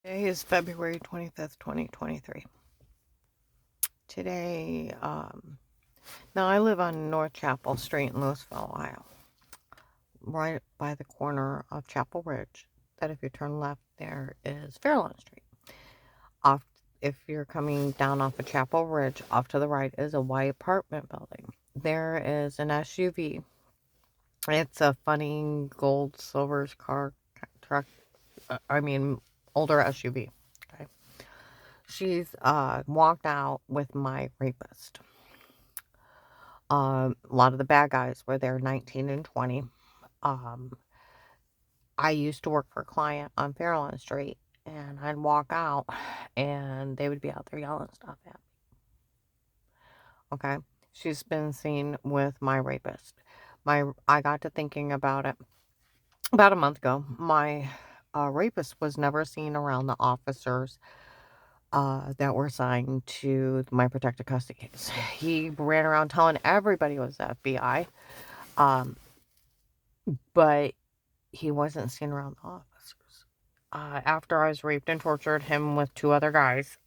Today is February 25th, 2023. Today, now I live on North Chapel Street in Louisville, Ohio, right by the corner of Chapel Ridge. That if you turn left, there is Fairlawn Street. Off, if you're coming down off of Chapel Ridge, off to the right is a white apartment building. There is an SUV. It's a funny gold silver car truck. Older SUV. Okay. She's walked out with my rapist. A lot of the bad guys were there, 19 and 20. Um, I used to work for a client on Fairlawn Street, and I'd walk out, and they would be out there yelling stuff at me. Okay, she's been seen with my rapist. I got to thinking about it about a month ago. My rapist was never seen around the officers that were assigned to my protected custody case. He ran around telling everybody it was the FBI, but he wasn't seen around the officers. After I was raped and tortured him with two other guys,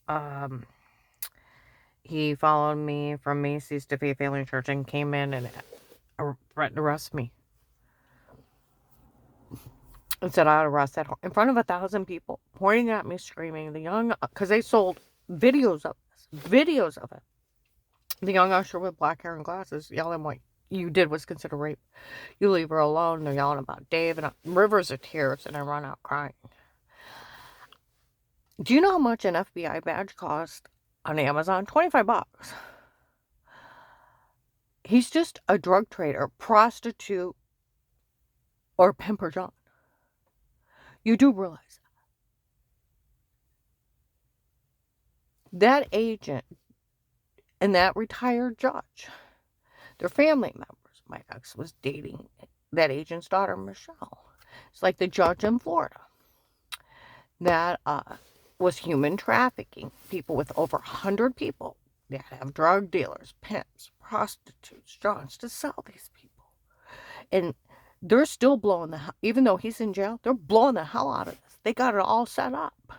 he followed me from Macy's to Faith Family Church and came in and threatened to arrest me. And said I'd arrest at home in front of 1,000 people, pointing at me, screaming. Because they sold videos of it. The young usher with black hair and glasses yelling what you did was considered rape. You leave her alone. They're yelling about Dave and rivers of tears, and I run out crying. Do you know how much an FBI badge costs on Amazon? $25. He's just a drug trader, prostitute, or pimper John. You do realize that agent and that retired judge, they're family members. My ex was dating that agent's daughter, Michelle. It's like the judge in Florida that was human trafficking people with over 100 people that have drug dealers, pimps, prostitutes, Johns to sell these people. And they're still blowing even though he's in jail, they're blowing the hell out of this. They got it all set up.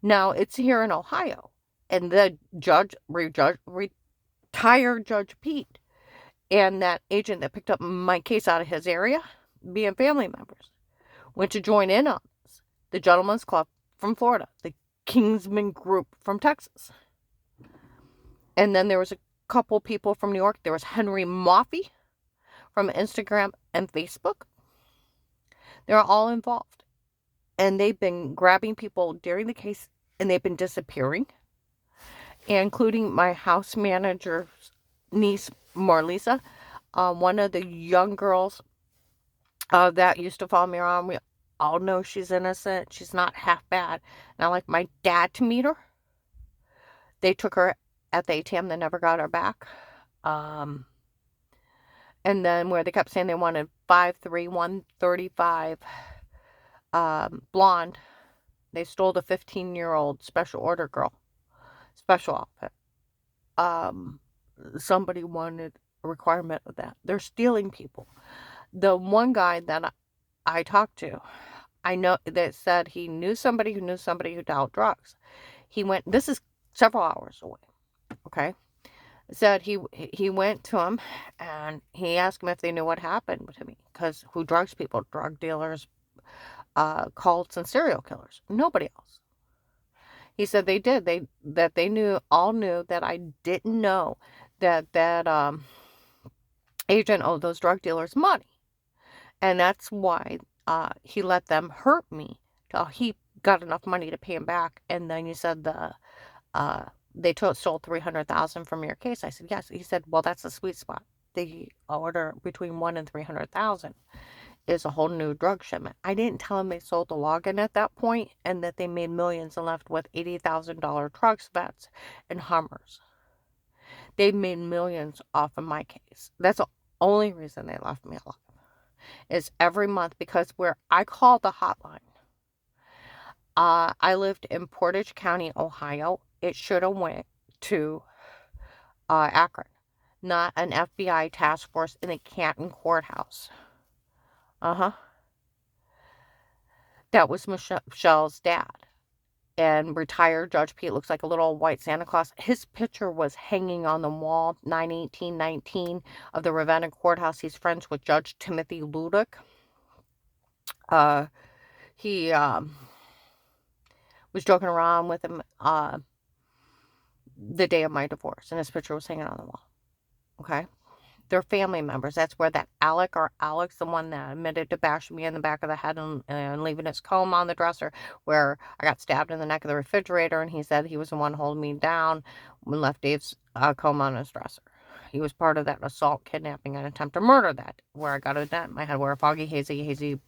Now it's here in Ohio, and the retired Judge Pete, and that agent that picked up my case out of his area, being family members, went to join in on this. The Gentleman's Club from Florida, the Kingsman Group from Texas. And then there was a couple people from New York. There was Henry Moffey from Instagram and Facebook. They're all involved. And they've been grabbing people during the case, and they've been disappearing, including my house manager's niece, Marlisa, one of the young girls that used to follow me around. We all know she's innocent. She's not half bad. And I like my dad to meet her. They took her at the ATM. They never got her back. And then where they kept saying they wanted 5'3", 135, blonde. They stole the 15-year-old special order girl. Special outfit. Somebody wanted a requirement of that. They're stealing people. The one guy that I talked to, I know that said he knew somebody who dealt drugs. He went, this is several hours away, okay? Said he went to him and he asked him if they knew what happened to me. Because who drugs people? Drug dealers, cults, and serial killers. Nobody else. He said they did. They all knew that I didn't know that agent owed those drug dealers money. And that's why he let them hurt me till he got enough money to pay him back. And then you said they stole $300,000 from your case. I said, yes. He said, well, that's the sweet spot. The order between $1 and $300,000 is a whole new drug shipment. I didn't tell him they sold the login at that point and that they made millions and left with $80,000 trucks, vets, and Hummers. They made millions off of my case. That's the only reason they left me alive. Is every month, because where I called the hotline, I lived in Portage County, Ohio. It should have went to Akron, not an FBI task force in a Canton courthouse. That was Michelle's dad. And retired Judge Pete, looks like a little white Santa Claus. His picture was hanging on the wall, 9/18/19 of the Ravenna Courthouse. He's friends with Judge Timothy Ludick. He was joking around with him the day of my divorce, and his picture was hanging on the wall. Okay? They're family members. That's where that Alex, the one that admitted to bashing me in the back of the head and leaving his comb on the dresser, where I got stabbed in the neck of the refrigerator, and he said he was the one holding me down and left Dave's comb on his dresser. He was part of that assault, kidnapping, and attempt to murder that, where I got a dent in my head, where a foggy, hazy,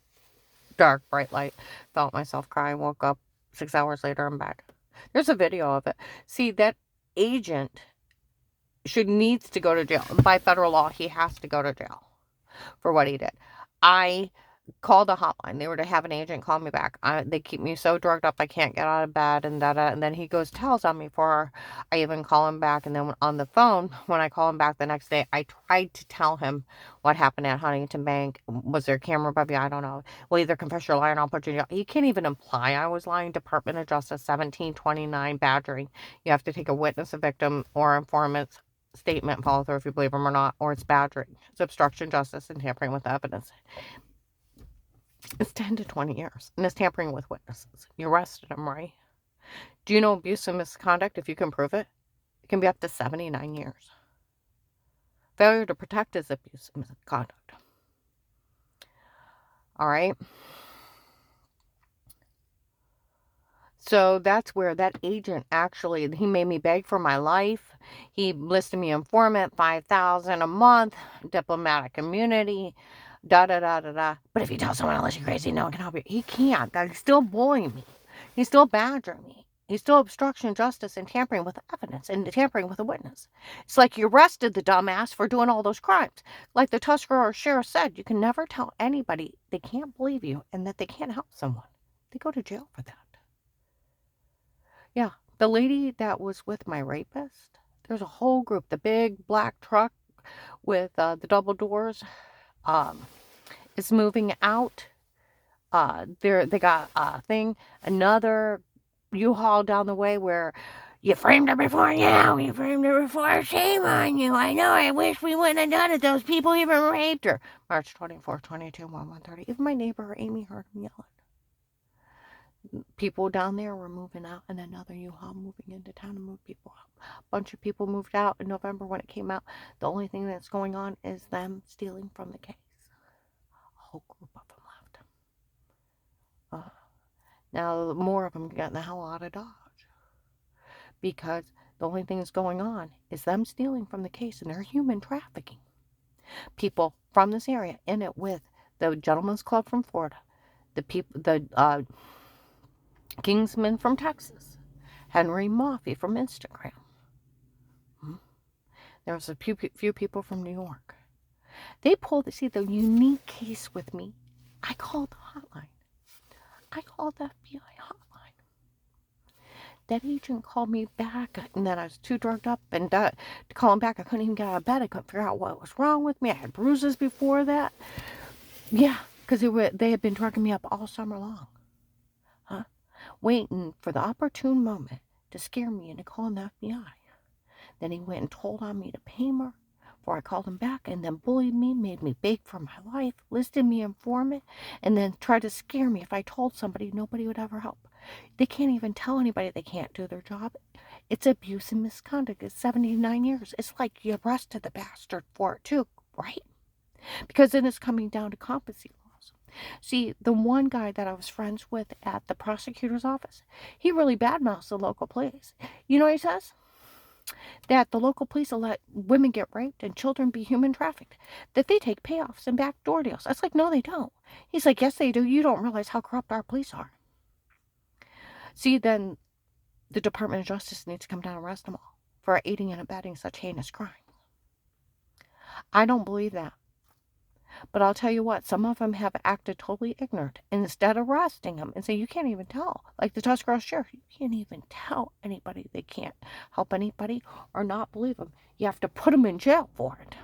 dark, bright light. Felt myself cry, woke up 6 hours later, I'm back. There's a video of it. See, that agent needs to go to jail. By federal law, he has to go to jail for what he did. I called a hotline. They were to have an agent call me back. They keep me so drugged up I can't get out of bed, and and then he tells on me before I even call him back. And then on the phone, when I call him back the next day, I tried to tell him what happened at Huntington Bank. Was there a camera above you? I don't know. Well, either confess your lie and I'll put you in jail. He can't even imply I was lying. Department of Justice 1729 badgering. You have to take a witness, a victim, or informant's statement, follow through if you believe them or not, or it's badgering. It's obstruction of justice and tampering with evidence. It's 10 to 20 years, and it's tampering with witnesses. You arrested him, right? Do you know abuse and misconduct, if you can prove it? It can be up to 79 years. Failure to protect is abuse and misconduct. All right? So that's where that agent actually, he made me beg for my life. He listed me informant, $5,000 a month, diplomatic immunity, da-da-da-da-da. But if you tell someone else you're crazy, no one can help you. He can't. He's still bullying me. He's still badgering me. He's still obstruction of justice and tampering with evidence and tampering with a witness. It's like you arrested the dumbass for doing all those crimes. Like the Tuscarora sheriff said, you can never tell anybody they can't believe you and that they can't help someone. They go to jail for that. Yeah, the lady that was with my rapist, there's a whole group. The big black truck with the double doors is moving out. They got a thing, another U-Haul down the way where you framed her before. Yeah, we framed her before. Shame on you. I know. I wish we wouldn't have done it. Those people even raped her. March 24, 22, 1:30. Even my neighbor Amy heard him yelling. People down there were moving out, and another U-Haul moving into town to move people out. A bunch of people moved out in November when it came out. The only thing that's going on is them stealing from the case. A whole group of them left. Now, more of them getting the hell out of Dodge. Because the only thing that's going on is them stealing from the case, and they're human trafficking. People from this area in it with the Gentlemen's Club from Florida, the Kingsman from Texas, Henry Moffey from Instagram. There was a few people from New York. They pulled, see, the unique case with me. I called the hotline. I called the FBI hotline. That agent called me back, and then I was too drugged up, and to call him back, I couldn't even get out of bed. I couldn't figure out what was wrong with me. I had bruises before that. Yeah, because they had been drugging me up all summer long. Waiting for the opportune moment to scare me into calling the FBI. Then he went and told on me to pay more before I called him back, and then bullied me, made me beg for my life, listed me informant, and then tried to scare me if I told somebody nobody would ever help. They can't even tell anybody they can't do their job. It's abuse and misconduct. It's 79 years. It's like you arrested the bastard for it too, right? Because then it's coming down to competency laws. See, the one guy that I was friends with at the prosecutor's office, he really badmouths the local police. You know what he says? That the local police will let women get raped and children be human trafficked. That they take payoffs and backdoor deals. I was like, no, they don't. He's like, yes, they do. You don't realize how corrupt our police are. See, then the Department of Justice needs to come down and arrest them all for aiding and abetting such heinous crimes. I don't believe that. But I'll tell you what, some of them have acted totally ignorant. And instead of arresting them and say, you can't even tell. Like the Tuscarora sheriff, you can't even tell anybody they can't help anybody or not believe them. You have to put them in jail for it.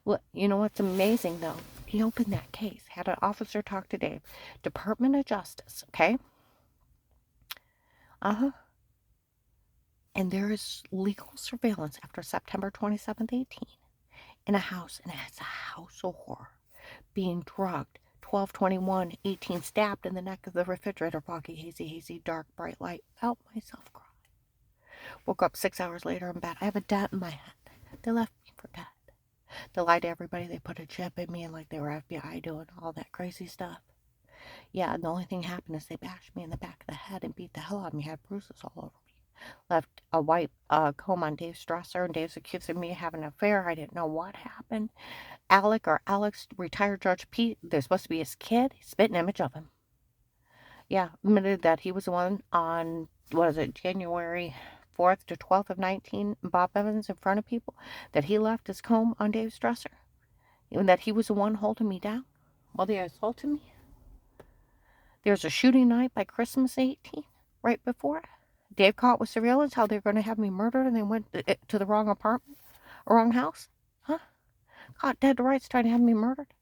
Well, you know what's amazing, though? He opened that case, had an officer talk to Dave. Department of Justice, okay? Uh-huh. And there is legal surveillance after September 27th, 18, in a house, and it's a house of horror. Being drugged, 12/21, 18, stabbed in the neck of the refrigerator, foggy, hazy, dark, bright light. Felt myself cry. Woke up 6 hours later in bed. I have a dent in my head. They left me for dead. They lied to everybody. They put a chip in me and like they were FBI doing all that crazy stuff. Yeah, and the only thing happened is they bashed me in the back of the head and beat the hell out of me. Had bruises all over me. Left a white comb on Dave's dresser, and Dave's accusing me of having an affair. I didn't know what happened. Alex, retired Judge Pete, they're supposed to be his kid. He spit an image of him. Yeah, admitted that he was the one on, January 4th to 12th of 19, Bob Evans in front of people, that he left his comb on Dave's dresser. And that he was the one holding me down while they assaulted me. There's a shooting night by Christmas 18, right before it. Dave caught with surveillance how they were going to have me murdered, and they went to the wrong apartment, wrong house. Huh? Caught dead to rights trying to have me murdered.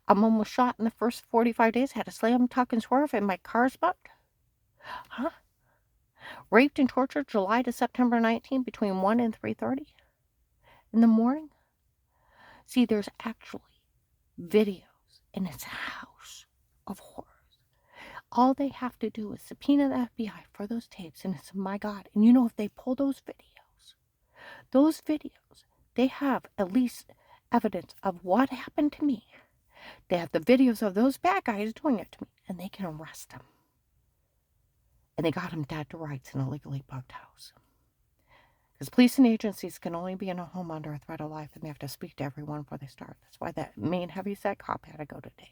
I'm almost shot in the first 45 days. Had a slam, tuck, and swerve, and my car's bucked. Huh? Raped and tortured July to September 19 between 1 and 3:30 in the morning. See, there's actually videos, and it's a house of horrors. All they have to do is subpoena the FBI for those tapes, and it's, my God. And you know, if they pull those videos, they have at least evidence of what happened to me. They have the videos of those bad guys doing it to me, and they can arrest them. And they got him dead to rights in a legally bugged house. Because police and agencies can only be in a home under a threat of life, and they have to speak to everyone before they start. That's why that main heavyset cop had to go to Dave.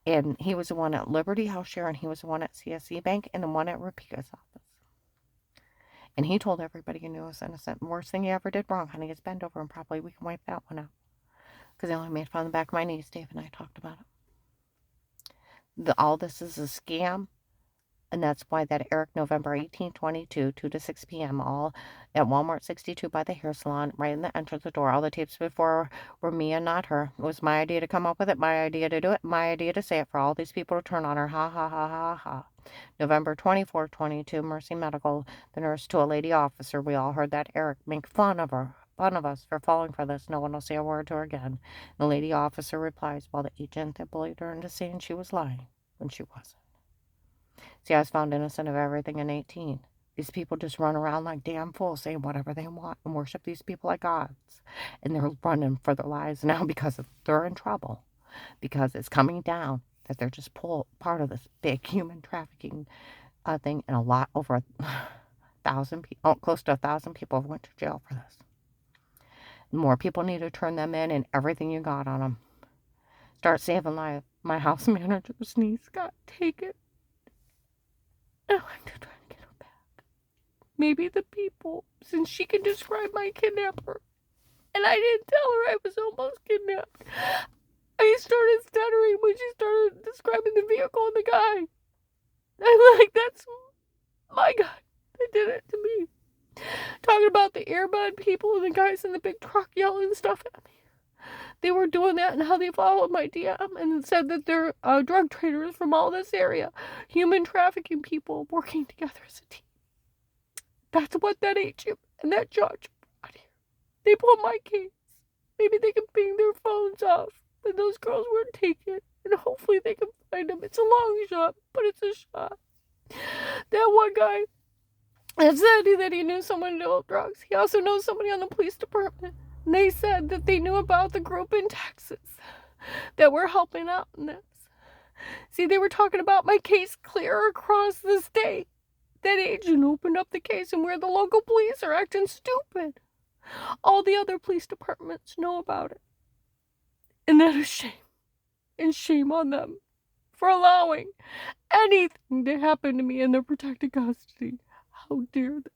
And he was the one at Liberty House Share, and he was the one at CSE Bank, and the one at Rapika's office. And he told everybody he knew was innocent. Worst thing he ever did wrong, honey, is bend over, and probably we can wipe that one out. Because they only made fun of the back of my knees. Dave and I talked about it. All this is a scam. And that's why that Eric, November 18, 22, 2 to 6 p.m., all at Walmart 62 by the hair salon, right in the entrance of the door. All the tapes before were me and not her. It was my idea to come up with it, my idea to do it, my idea to say it for all these people to turn on her. Ha, ha, ha, ha, ha. November 24, 22, Mercy Medical, the nurse to a lady officer. We all heard that Eric make fun of us for falling for this. No one will say a word to her again. The lady officer replies, while the agent that bullied her into saying she was lying when she wasn't. See, I was found innocent of everything in 18. These people just run around like damn fools saying whatever they want and worship these people like gods. And they're running for their lives now because they're in trouble. Because it's coming down that they're just part of this big human trafficking thing. And over 1,000 people, close to 1,000 people went to jail for this. More people need to turn them in and everything you got on them. Start saving lives. My house manager's niece got taken. I like to try to get her back. Maybe the people, since she can describe my kidnapper. And I didn't tell her I was almost kidnapped. I started stuttering when she started describing the vehicle and the guy. I'm like, that's my guy that did it to me. Talking about the Airbud people and the guys in the big truck yelling stuff at me. They were doing that and how they followed my DM and said that they're drug traders from all this area. Human trafficking people working together as a team. That's what that agent and that judge brought here. They pulled my case. Maybe they can ping their phones off when those girls weren't taken. And hopefully they can find them. It's a long shot, but it's a shot. That one guy that said that he knew someone dealt drugs. He also knows somebody on the police department. And they said that they knew about the group in Texas that were helping out in this. See, they were talking about my case clear across the state. That agent opened up the case and where the local police are acting stupid. All the other police departments know about it. And that is shame. And shame on them for allowing anything to happen to me in their protected custody. How dare they?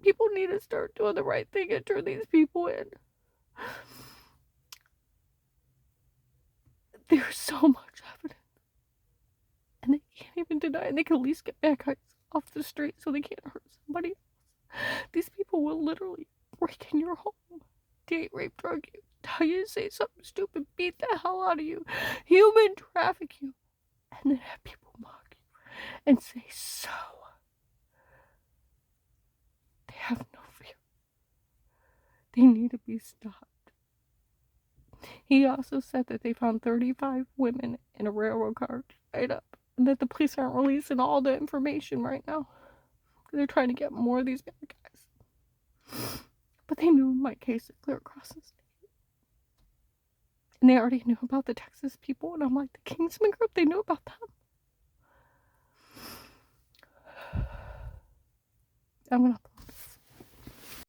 People need to start doing the right thing and turn these people in. There's so much evidence. And they can't even deny it. And they can at least get bad guys off the street so they can't hurt somebody else. These people will literally break in your home, date, rape, drug you, tell you to say something stupid, beat the hell out of you, human traffic you, and then have people mock you and say so. They have no fear. They need to be stopped. He also said that they found 35 women in a railroad car tied up, and that the police aren't releasing all the information right now. They're trying to get more of these bad guys. But they knew my case is clear across the state. And they already knew about the Texas people, and I'm like, the Kingsman group, they knew about them. I'm gonna